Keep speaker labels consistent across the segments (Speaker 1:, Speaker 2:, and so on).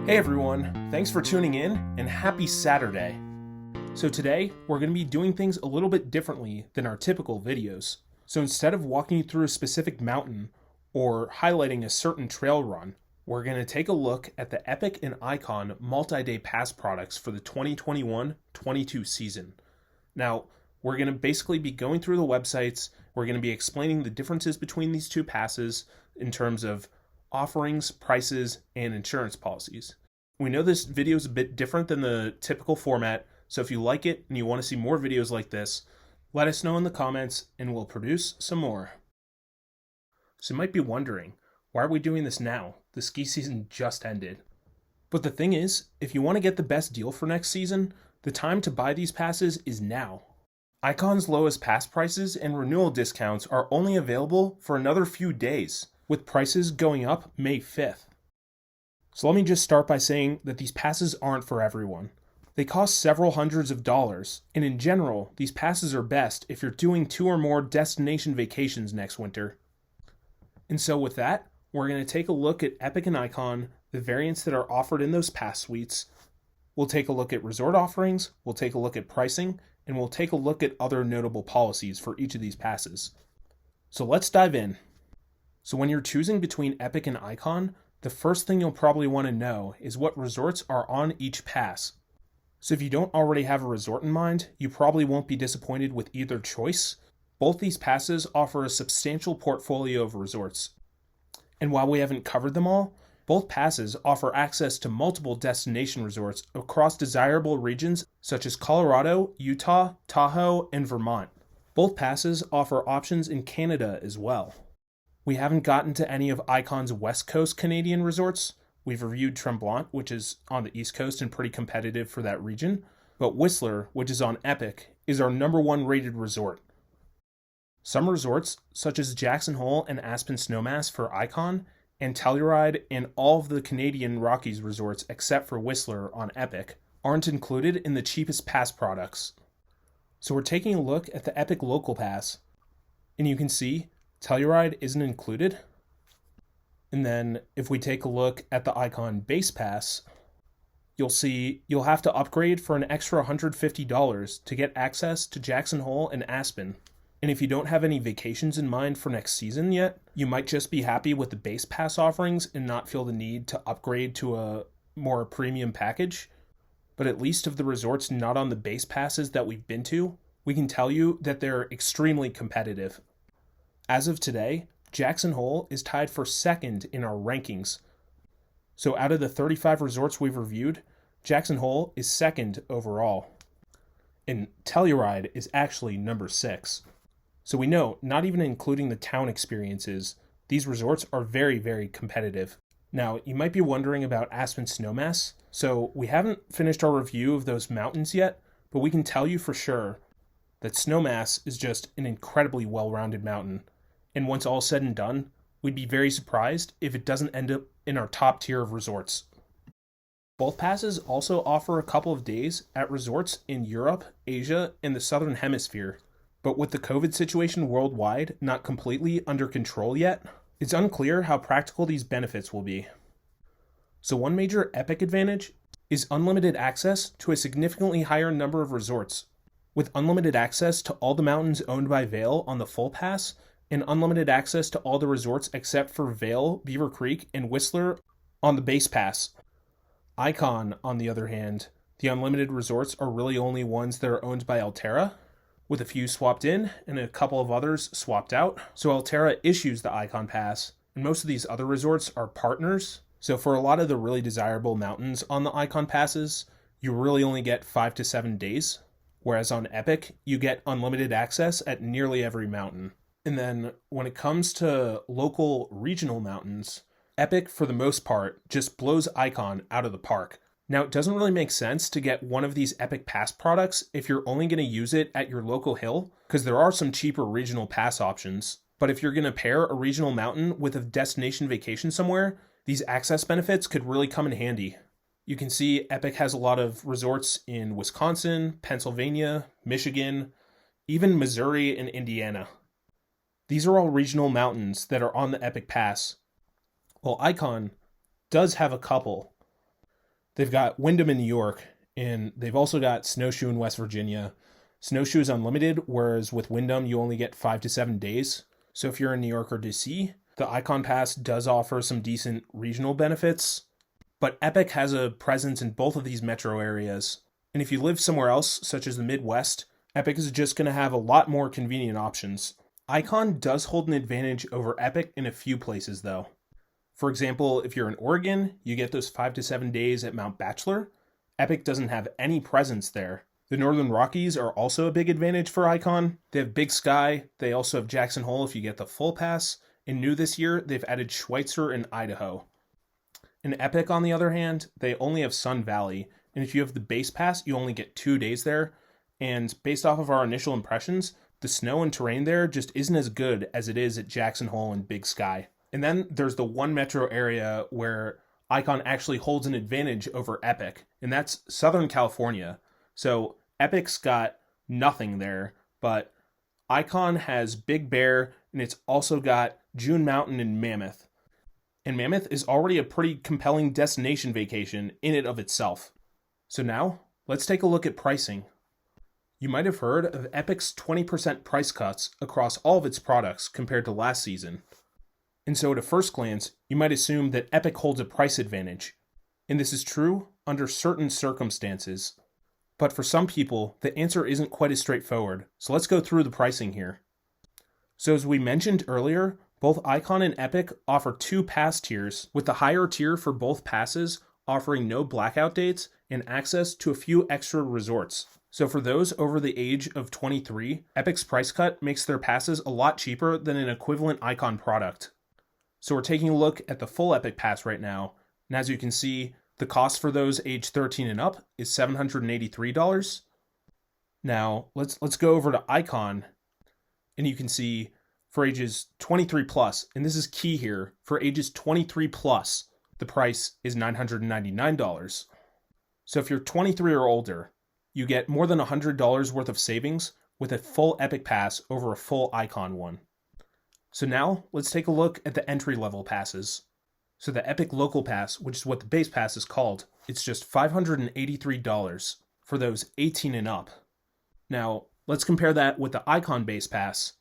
Speaker 1: Hey everyone, thanks for tuning in and happy Saturday. So today, we're going to be doing things a little bit differently than our typical videos. So instead of walking you through a specific mountain or highlighting a certain trail run, we're going to take a look at the Epic and Ikon multi-day pass products for the 2021-22 season. Now, we're going to basically be going through the websites, we're going to be explaining the differences between these two passes in terms of offerings, prices, and insurance policies. We know this video is a bit different than the typical format, so if you like it and you want to see more videos like this, let us know in the comments and we'll produce some more. So you might be wondering, why are we doing this now? The ski season just ended. But the thing is, if you want to get the best deal for next season, the time to buy these passes is now. Ikon's lowest pass prices and renewal discounts are only available for another few days, with prices going up May 5th. So let me just start by saying that these passes aren't for everyone. They cost several hundreds of dollars, and in general, these passes are best if you're doing 2 or more destination vacations next winter. And so with that, we're going to take a look at Epic and Ikon, the variants that are offered in those pass suites. We'll take a look at resort offerings, we'll take a look at pricing, and we'll take a look at other notable policies for each of these passes. So let's dive in. So when you're choosing between Epic and Ikon, the first thing you'll probably want to know is what resorts are on each pass. So if you don't already have a resort in mind, you probably won't be disappointed with either choice. Both these passes offer a substantial portfolio of resorts. And while we haven't covered them all, both passes offer access to multiple destination resorts across desirable regions such as Colorado, Utah, Tahoe, and Vermont. Both passes offer options in Canada as well. We haven't gotten to any of Ikon's West Coast Canadian resorts. We've reviewed Tremblant, which is on the East Coast and pretty competitive for that region, but Whistler, which is on Epic, is our number 1 rated resort. Some resorts, such as Jackson Hole and Aspen Snowmass for Ikon, and Telluride and all of the Canadian Rockies resorts except for Whistler on Epic, aren't included in the cheapest pass products. So we're taking a look at the Epic Local Pass, and you can see Telluride isn't included. And then if we take a look at the Ikon Base Pass, you'll see you'll have to upgrade for an extra $150 to get access to Jackson Hole and Aspen. And if you don't have any vacations in mind for next season yet, you might just be happy with the Base Pass offerings and not feel the need to upgrade to a more premium package. But at least of the resorts not on the Base Passes that we've been to, we can tell you that they're extremely competitive. As of today, Jackson Hole is tied for second in our rankings. So out of the 35 resorts we've reviewed, Jackson Hole is second overall. And Telluride is actually number 6. So we know, not even including the town experiences, these resorts are very, very competitive. Now, you might be wondering about Aspen Snowmass. So we haven't finished our review of those mountains yet, but we can tell you for sure that Snowmass is just an incredibly well-rounded mountain. And once all said and done, we'd be very surprised if it doesn't end up in our top tier of resorts. Both passes also offer a couple of days at resorts in Europe, Asia, and the Southern Hemisphere. But with the COVID situation worldwide not completely under control yet, it's unclear how practical these benefits will be. So one major Epic advantage is unlimited access to a significantly higher number of resorts. With unlimited access to all the mountains owned by Vail on the full pass, and unlimited access to all the resorts except for Vail, Beaver Creek, and Whistler on the Base Pass. Ikon, on the other hand, the unlimited resorts are really only ones that are owned by Alterra, with a few swapped in and a couple of others swapped out. So Alterra issues the Ikon Pass, and most of these other resorts are partners. So for a lot of the really desirable mountains on the Ikon Passes, you really only get 5 to 7 days, whereas on Epic, you get unlimited access at nearly every mountain. And then when it comes to local regional mountains, Epic, for the most part, just blows Ikon out of the park. Now, it doesn't really make sense to get one of these Epic Pass products if you're only going to use it at your local hill, because there are some cheaper regional pass options. But if you're going to pair a regional mountain with a destination vacation somewhere, these access benefits could really come in handy. You can see Epic has a lot of resorts in Wisconsin, Pennsylvania, Michigan, even Missouri and Indiana. These are all regional mountains that are on the Epic Pass. Well, Ikon does have a couple. They've got Wyndham in New York, and they've also got Snowshoe in West Virginia. Snowshoe is unlimited, whereas with Wyndham, you only get 5 to 7 days. So if you're in New York or DC, the Ikon Pass does offer some decent regional benefits. But Epic has a presence in both of these metro areas. And if you live somewhere else, such as the Midwest, Epic is just going to have a lot more convenient options. Ikon does hold an advantage over Epic in a few places, though. For example, if you're in Oregon, you get those 5 to 7 days at Mount Bachelor. Epic doesn't have any presence there. The Northern Rockies are also a big advantage for Ikon. They have Big Sky. They also have Jackson Hole if you get the full pass. And new this year, they've added Schweitzer and Idaho. In Epic, on the other hand, they only have Sun Valley. And if you have the base pass, you only get 2 days there. And based off of our initial impressions, the snow and terrain there just isn't as good as it is at Jackson Hole and Big Sky. And then there's the one metro area where Ikon actually holds an advantage over Epic, and that's Southern California. So Epic's got nothing there, but Ikon has Big Bear, and it's also got June Mountain and Mammoth. And Mammoth is already a pretty compelling destination vacation in and of itself. So now, let's take a look at pricing. You might have heard of Epic's 20% price cuts across all of its products compared to last season. And so at a first glance, you might assume that Epic holds a price advantage. And this is true under certain circumstances. But for some people, the answer isn't quite as straightforward. So let's go through the pricing here. So as we mentioned earlier, both Ikon and Epic offer 2 pass tiers, with the higher tier for both passes offering no blackout dates and access to a few extra resorts. So for those over the age of 23, Epic's price cut makes their passes a lot cheaper than an equivalent Ikon product. So we're taking a look at the full Epic Pass right now, and as you can see, the cost for those age 13 and up is $783. Now, let's go over to Ikon, and you can see for ages 23 plus, and this is key here, for ages 23 plus, the price is $999. So if you're 23 or older, you get more than $100 worth of savings with a full Epic Pass over a full Ikon one. So now, let's take a look at the entry-level passes. So the Epic Local Pass, which is what the base pass is called, it's just $583 for those 18 and up. Now, let's compare that with the Ikon Base Pass.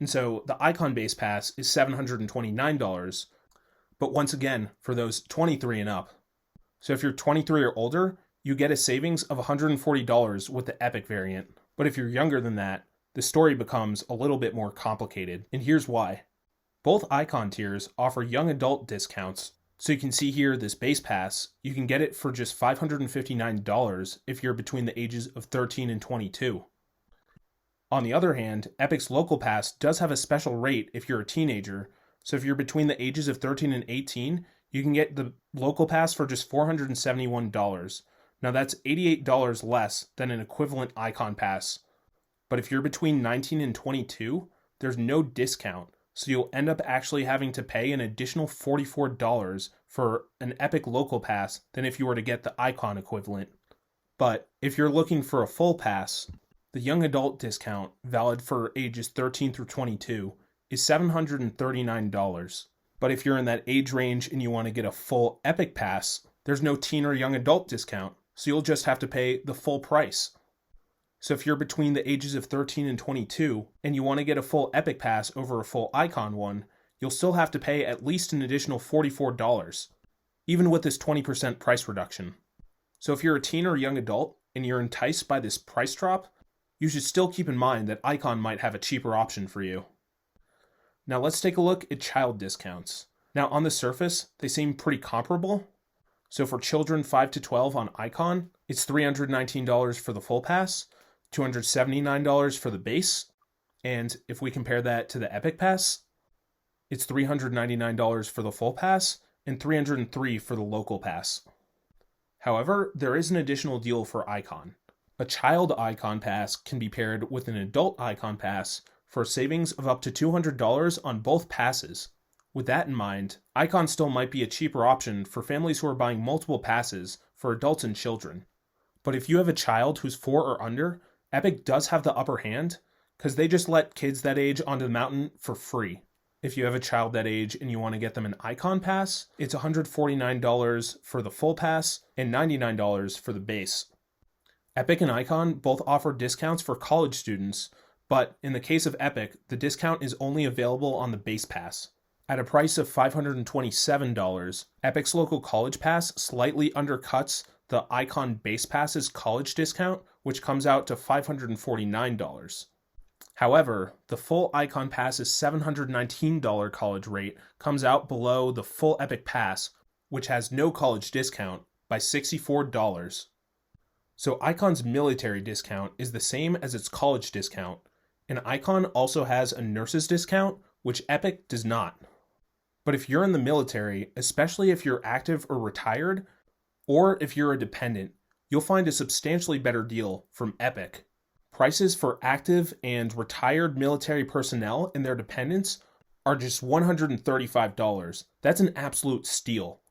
Speaker 1: And so the Ikon Base Pass is $729, but once again, for those 23 and up. So if you're 23 or older, you get a savings of $140 with the Epic variant. But if you're younger than that, the story becomes a little bit more complicated, and here's why. Both Ikon tiers offer young adult discounts. So you can see here this base pass, you can get it for just $559 if you're between the ages of 13 and 22. On the other hand, Epic's Local Pass does have a special rate if you're a teenager. So if you're between the ages of 13 and 18, you can get the Local Pass for just $471. Now that's $88 less than an equivalent Ikon Pass. But if you're between 19 and 22, there's no discount. So you'll end up actually having to pay an additional $44 for an Epic Local Pass than if you were to get the Ikon equivalent. But if you're looking for a full pass, the young adult discount, valid for ages 13 through 22, is $739. But if you're in that age range and you want to get a full Epic Pass, there's no teen or young adult discount, so you'll just have to pay the full price. So if you're between the ages of 13 and 22, and you want to get a full Epic Pass over a full Ikon one, you'll still have to pay at least an additional $44, even with this 20% price reduction. So if you're a teen or young adult, and you're enticed by this price drop, you should still keep in mind that Ikon might have a cheaper option for you. Now let's take a look at child discounts. Now on the surface, they seem pretty comparable. So for children 5 to 12 on Ikon, it's $319 for the full pass, $279 for the base, and if we compare that to the Epic Pass, it's $399 for the full pass and $303 for the local pass. However, there is an additional deal for Ikon. A child Ikon Pass can be paired with an adult Ikon Pass for savings of up to $200 on both passes. With that in mind, Ikon still might be a cheaper option for families who are buying multiple passes for adults and children. But if you have a child who's 4 or under, Epic does have the upper hand, because they just let kids that age onto the mountain for free. If you have a child that age and you want to get them an Ikon pass, it's $149 for the full pass and $99 for the base. Epic and Ikon both offer discounts for college students, but in the case of Epic, the discount is only available on the base pass. At a price of $527, Epic's local college pass slightly undercuts the Ikon base pass's college discount, which comes out to $549. However, the full Ikon pass's $719 college rate comes out below the full Epic pass, which has no college discount, by $64. So Ikon's military discount is the same as its college discount, and Ikon also has a nurse's discount, which Epic does not. But if you're in the military, especially if you're active or retired, or if you're a dependent, you'll find a substantially better deal from Epic. Prices for active and retired military personnel and their dependents are just $135. That's an absolute steal.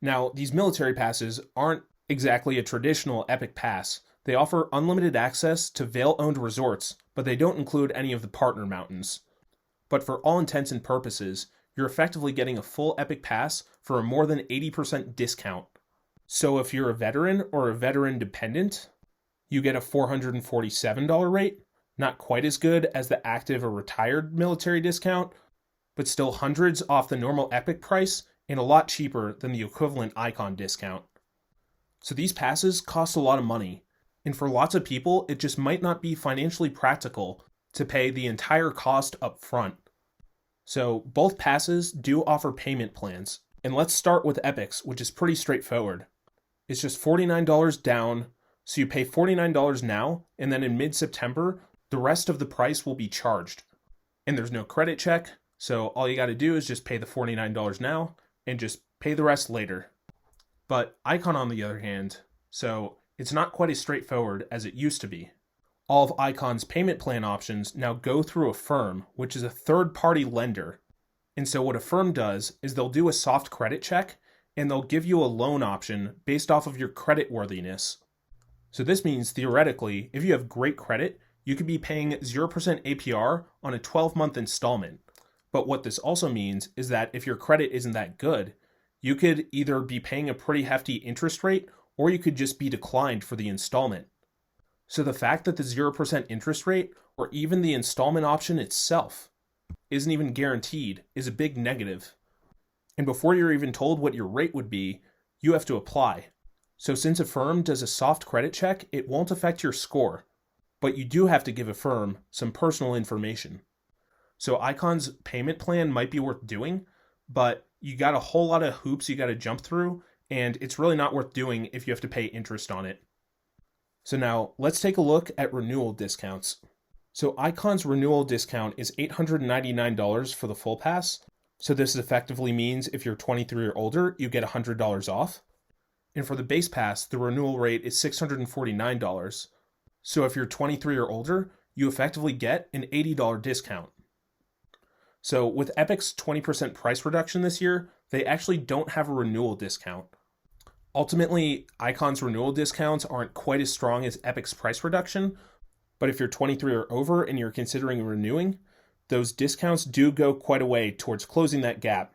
Speaker 1: Now, these military passes aren't exactly a traditional Epic pass. They offer unlimited access to Vail-owned resorts, but they don't include any of the partner mountains. But for all intents and purposes, you're effectively getting a full Epic pass for a more than 80% discount. So if you're a veteran or a veteran dependent, you get a $447 rate, not quite as good as the active or retired military discount, but still hundreds off the normal Epic price and a lot cheaper than the equivalent Ikon discount. So these passes cost a lot of money, and for lots of people, it just might not be financially practical to pay the entire cost up front. So both passes do offer payment plans, and let's start with Epic's, which is pretty straightforward. It's just $49 down, so you pay $49 now, and then in mid-September, the rest of the price will be charged. And there's no credit check, so all you gotta do is just pay the $49 now, and just pay the rest later. But Ikon on the other hand, so it's not quite as straightforward as it used to be. All of Ikon's payment plan options now go through a firm, which is a third-party lender. And so what a firm does is they'll do a soft credit check, and they'll give you a loan option based off of your credit worthiness. So this means, theoretically, if you have great credit, you could be paying 0% APR on a 12-month installment. But what this also means is that if your credit isn't that good, you could either be paying a pretty hefty interest rate, or you could just be declined for the installment. So the fact that the 0% interest rate, or even the installment option itself, isn't even guaranteed is a big negative. And before you're even told what your rate would be, you have to apply. So since a firm does a soft credit check, it won't affect your score, but you do have to give a firm some personal information. So Ikon's payment plan might be worth doing, but you got a whole lot of hoops you got to jump through, and it's really not worth doing if you have to pay interest on it. So now let's take a look at renewal discounts. So Ikon's renewal discount is $899 for the full pass. So this effectively means if you're 23 or older, you get $100 off. And for the base pass, the renewal rate is $649. So if you're 23 or older, you effectively get an $80 discount. So with Epic's 20% price reduction this year, they actually don't have a renewal discount. Ultimately, Ikon's renewal discounts aren't quite as strong as Epic's price reduction, but if you're 23 or over and you're considering renewing, those discounts do go quite a way towards closing that gap.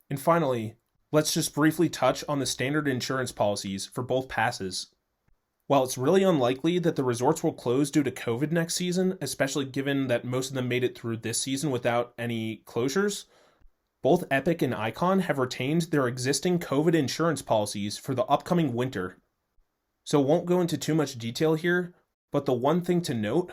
Speaker 1: And finally, let's just briefly touch on the standard insurance policies for both passes. While it's really unlikely that the resorts will close due to COVID next season, especially given that most of them made it through this season without any closures, both Epic and Ikon have retained their existing COVID insurance policies for the upcoming winter. So won't go into too much detail here, but the one thing to note,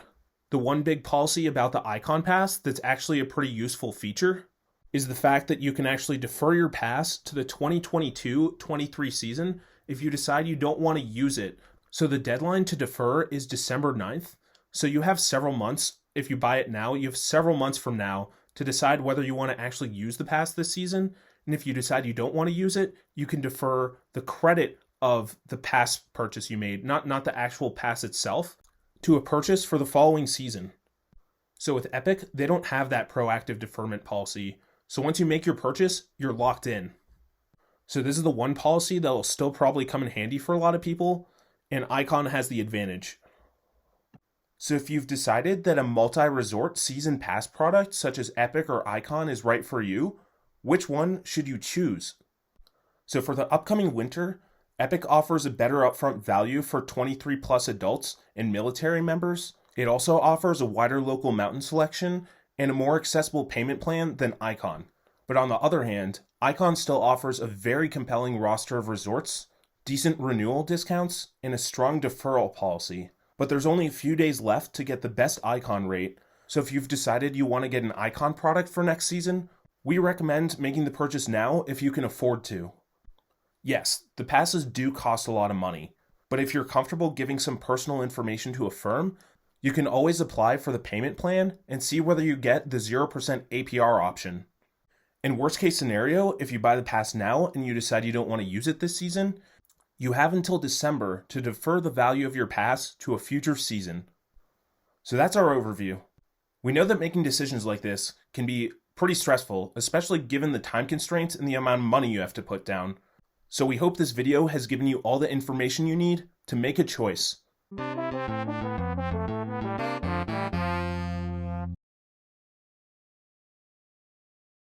Speaker 1: the one big policy about the Ikon Pass that's actually a pretty useful feature, is the fact that you can actually defer your pass to the 2022-23 season if you decide you don't want to use it. So the deadline to defer is December 9th, so you have several months. If you buy it now, you have several months from now to decide whether you want to actually use the pass this season. And if you decide you don't want to use it, you can defer the credit of the pass purchase you made, not the actual pass itself, to a purchase for the following season. So with Epic, they don't have that proactive deferment policy. So once you make your purchase, you're locked in. So this is the one policy that will still probably come in handy for a lot of people, and Ikon has the advantage. So if you've decided that a multi-resort season pass product such as Epic or Ikon is right for you, which one should you choose? So for the upcoming winter, Epic offers a better upfront value for 23 plus adults and military members. It also offers a wider local mountain selection and a more accessible payment plan than Ikon. But on the other hand, Ikon still offers a very compelling roster of resorts, decent renewal discounts, and a strong deferral policy. But there's only a few days left to get the best Ikon rate, so if you've decided you want to get an Ikon product for next season, we recommend making the purchase now if you can afford to. Yes, the passes do cost a lot of money, but if you're comfortable giving some personal information to a firm, you can always apply for the payment plan and see whether you get the 0% APR option. In worst case scenario, if you buy the pass now and you decide you don't want to use it this season, you have until December to defer the value of your pass to a future season. So that's our overview. We know that making decisions like this can be pretty stressful, especially given the time constraints and the amount of money you have to put down. So we hope this video has given you all the information you need to make a choice.